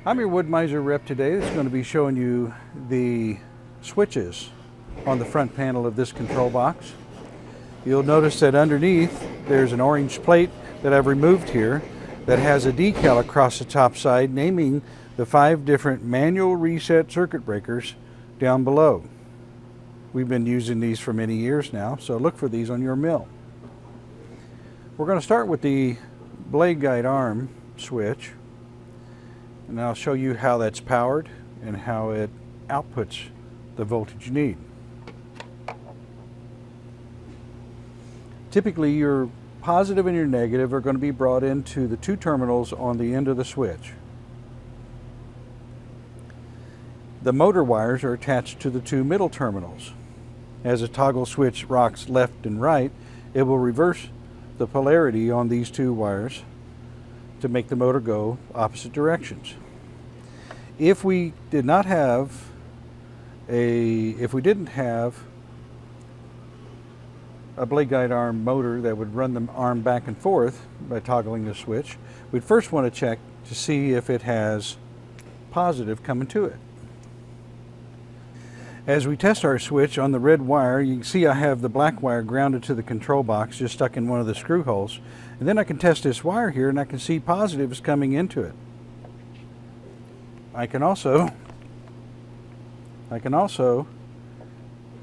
I'm your Wood-Mizer rep today that's going to be showing you the switches on the front panel of this control box. You'll notice that underneath there's an orange plate that I've removed here that has a decal across the top side naming the 5 different manual reset circuit breakers down below. We've been using these for many years now, so look for these on your mill. We're going to start with the blade guide arm switch, and I'll show you how that's powered and how it outputs the voltage you need. Typically your positive and your negative are going to be brought into the 2 terminals on the end of the switch. The motor wires are attached to the 2 middle terminals. As a toggle switch rocks left and right, it will reverse the polarity on these 2 wires to make the motor go opposite directions. If we didn't have a blade guide arm motor that would run the arm back and forth by toggling the switch, we'd first want to check to see if it has positive coming to it. As we test our switch on the red wire, you can see I have the black wire grounded to the control box, just stuck in one of the screw holes. And then I can test this wire here and I can see positive is coming into it. I can also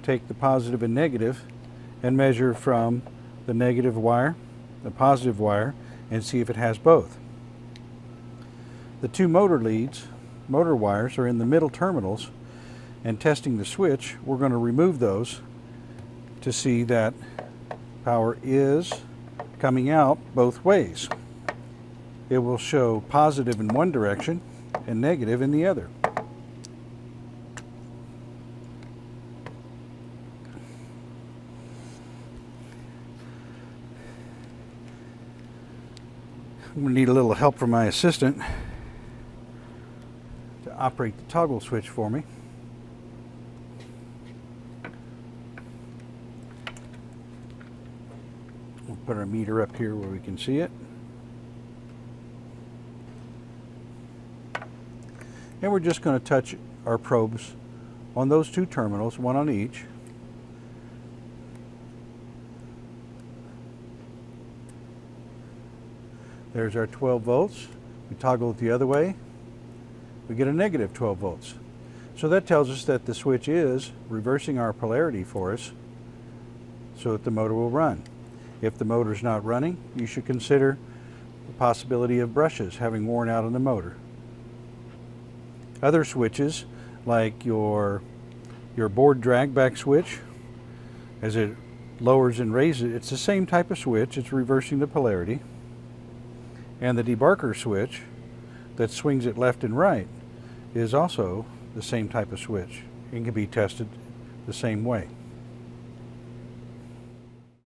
take the positive and negative and measure from the negative wire, the positive wire, and see if it has both. The 2 motor wires are in the middle terminals, and testing the switch, we're going to remove those to see that power is coming out both ways. It will show positive in one direction and negative in the other. I'm going to need a little help from my assistant to operate the toggle switch for me. We'll put our meter up here where we can see it. And we're just going to touch our probes on those 2 terminals, one on each. There's our 12 volts. We toggle it the other way. We get a negative 12 volts. So that tells us that the switch is reversing our polarity for us so that the motor will run. If the motor is not running, you should consider the possibility of brushes having worn out on the motor. Other switches, like your board drag back switch, as it lowers and raises, it's the same type of switch. It's reversing the polarity. And the debarker switch that swings it left and right is also the same type of switch and can be tested the same way.